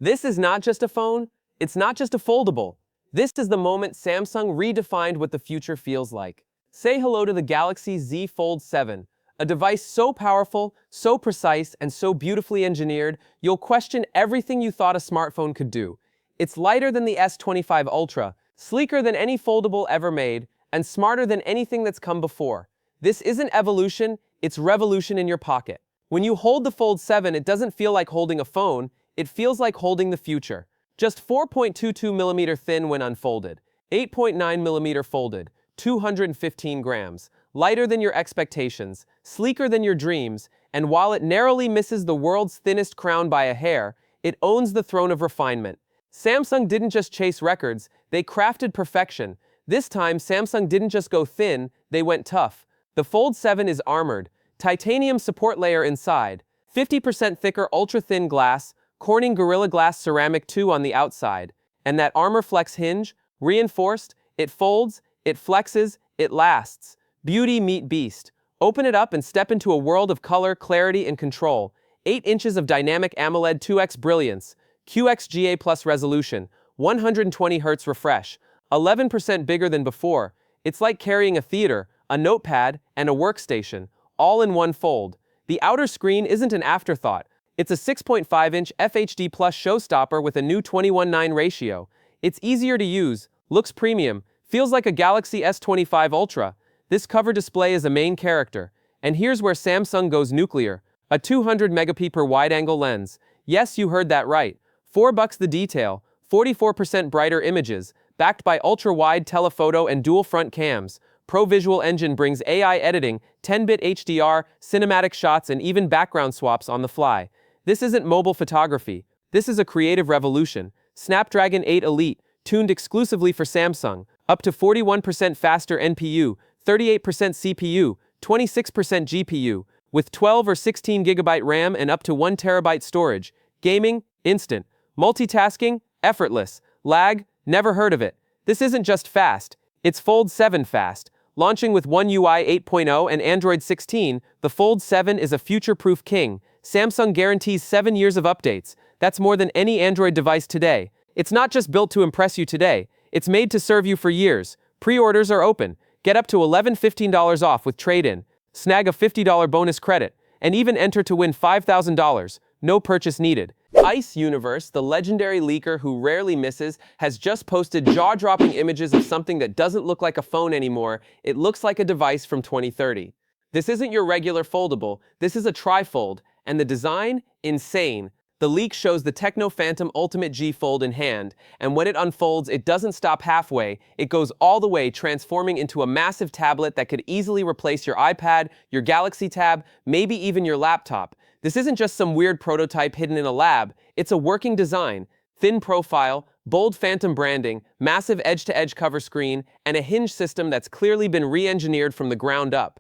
This is not just a phone, it's not just a foldable. This is the moment Samsung redefined what the future feels like. Say hello to the Galaxy Z Fold7, a device so powerful, so precise, and so beautifully engineered, you'll question everything you thought a smartphone could do. It's lighter than the S25 Ultra, sleeker than any foldable ever made, and smarter than anything that's come before. This isn't evolution, it's revolution in your pocket. When you hold the Fold 7, it doesn't feel like holding a phone, it feels like holding the future. Just 4.22mm thin when unfolded, 8.9mm folded, 215 grams, lighter than your expectations, sleeker than your dreams, and while it narrowly misses the world's thinnest crown by a hair, it owns the throne of refinement. Samsung didn't just chase records, they crafted perfection. This time, Samsung didn't just go thin, they went tough. The Fold 7 is armored, titanium support layer inside, 50% thicker ultra-thin glass, Corning Gorilla Glass Ceramic 2 on the outside, and that Armor Flex hinge, reinforced, it folds, it flexes, it lasts. Beauty meet beast. Open it up and step into a world of color, clarity, and control. 8 inches of dynamic AMOLED 2x brilliance, QXGA plus resolution, 120Hz refresh, 11% bigger than before. It's like carrying a theater, a notepad, and a workstation, all in one fold. The outer screen isn't an afterthought. It's a 6.5-inch FHD Plus showstopper with a new 21:9 ratio. It's easier to use, looks premium, feels like a Galaxy S25 Ultra. This cover display is a main character. And here's where Samsung goes nuclear. A 200 MP wide-angle lens. Yes, you heard that right. $4 the detail, 44% brighter images, backed by ultra-wide telephoto and dual front cams. Pro Visual Engine brings AI editing, 10-bit HDR, cinematic shots, and even background swaps on the fly. This isn't mobile photography. This is a creative revolution. Snapdragon 8 Elite, tuned exclusively for Samsung, up to 41% faster NPU, 38% CPU, 26% GPU, with 12 or 16 GB RAM and up to 1 TB storage. Gaming, instant. Multitasking, effortless. Lag, never heard of it. This isn't just fast, it's Fold 7 fast. Launching with One UI 8.0 and Android 16, the Fold 7 is a future-proof king. Samsung guarantees 7 years of updates. That's more than any Android device today. It's not just built to impress you today, it's made to serve you for years. Pre-orders are open. Get up to $15 off with trade-in. Snag a $50 bonus credit, and even enter to win $5,000. No purchase needed. Ice Universe, the legendary leaker who rarely misses, has just posted jaw-dropping images of something that doesn't look like a phone anymore. It looks like a device from 2030. This isn't your regular foldable, this is a trifold, and the design? Insane. The leak shows the Tecno Phantom Ultimate G Fold in hand, and when it unfolds, it doesn't stop halfway, it goes all the way, transforming into a massive tablet that could easily replace your iPad, your Galaxy Tab, maybe even your laptop. This isn't just some weird prototype hidden in a lab, it's a working design. Thin profile, bold phantom branding, massive edge-to-edge cover screen, and a hinge system that's clearly been re-engineered from the ground up.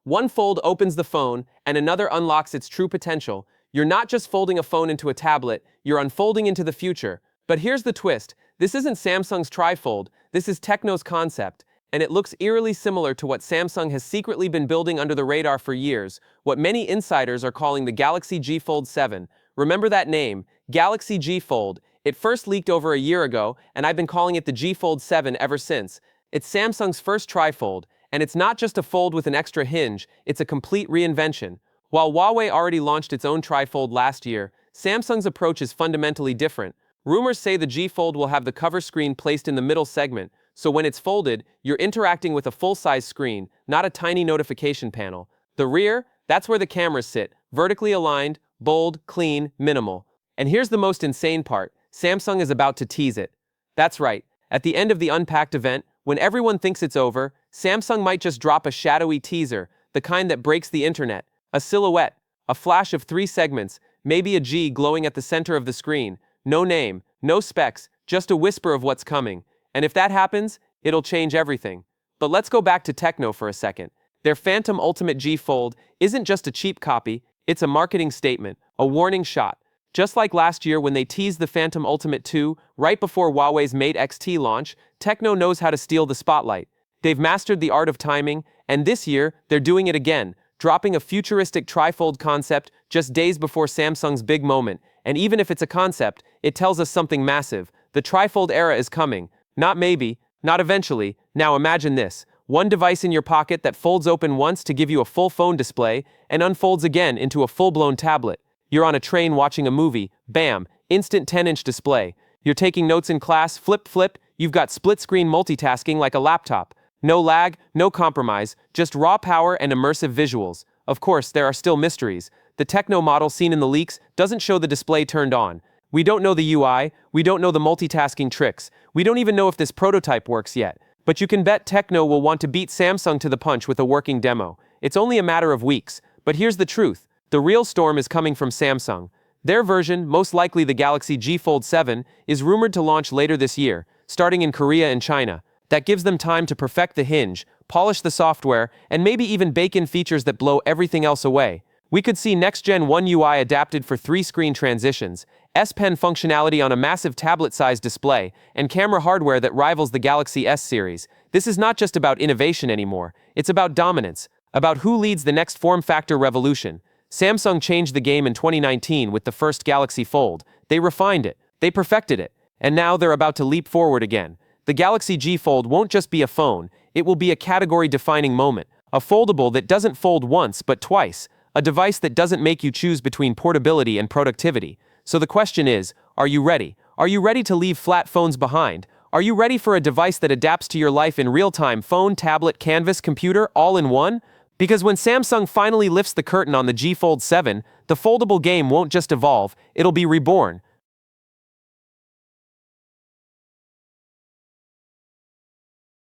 One fold opens the phone, and another unlocks its true potential. You're not just folding a phone into a tablet, you're unfolding into the future. But here's the twist. This isn't Samsung's trifold, this is Tecno's concept. And it looks eerily similar to what Samsung has secretly been building under the radar for years, what many insiders are calling the Galaxy G Fold 7. Remember that name, Galaxy G Fold. It first leaked over a year ago, and I've been calling it the G Fold 7 ever since. It's Samsung's first trifold, and it's not just a fold with an extra hinge, it's a complete reinvention. While Huawei already launched its own trifold last year, Samsung's approach is fundamentally different. Rumors say the G Fold will have the cover screen placed in the middle segment, so when it's folded, you're interacting with a full-size screen, not a tiny notification panel. The rear, that's where the cameras sit, vertically aligned, bold, clean, minimal. And here's the most insane part, Samsung is about to tease it. That's right, at the end of the Unpacked event, when everyone thinks it's over, Samsung might just drop a shadowy teaser, the kind that breaks the internet. A silhouette, a flash of 3 segments, maybe a G glowing at the center of the screen. No name, no specs, just a whisper of what's coming. And if that happens, it'll change everything. But let's go back to Tecno for a second. Their Phantom Ultimate G Fold isn't just a cheap copy, it's a marketing statement, a warning shot. Just like last year when they teased the Phantom Ultimate 2 right before Huawei's Mate X-T launch, Tecno knows how to steal the spotlight. They've mastered the art of timing, and this year, they're doing it again, dropping a futuristic trifold concept just days before Samsung's big moment. And even if it's a concept, it tells us something massive. The trifold era is coming. Not maybe, not eventually. Now imagine this. One device in your pocket that folds open once to give you a full phone display and unfolds again into a full-blown tablet. You're on a train watching a movie, bam, instant 10-inch display. You're taking notes in class, flip, you've got split-screen multitasking like a laptop. No lag, no compromise, just raw power and immersive visuals. Of course, there are still mysteries. The techno model seen in the leaks doesn't show the display turned on. We don't know the UI, we don't know the multitasking tricks, we don't even know if this prototype works yet. But you can bet Techno will want to beat Samsung to the punch with a working demo. It's only a matter of weeks. But here's the truth. The real storm is coming from Samsung. Their version, most likely the Galaxy Z Fold7, is rumored to launch later this year, starting in Korea and China. That gives them time to perfect the hinge, polish the software, and maybe even bake in features that blow everything else away. We could see next-gen One UI adapted for 3-screen transitions, S Pen functionality on a massive tablet-sized display, and camera hardware that rivals the Galaxy S series. This is not just about innovation anymore. It's about dominance, about who leads the next form factor revolution. Samsung changed the game in 2019 with the first Galaxy Fold. They refined it, they perfected it, and now they're about to leap forward again. The Galaxy G Fold won't just be a phone, it will be a category-defining moment. A foldable that doesn't fold once but twice. A device that doesn't make you choose between portability and productivity. So the question is, are you ready? Are you ready to leave flat phones behind? Are you ready for a device that adapts to your life in real time? Phone, tablet, canvas, computer, all in one? Because when Samsung finally lifts the curtain on the G Fold 7, the foldable game won't just evolve, it'll be reborn.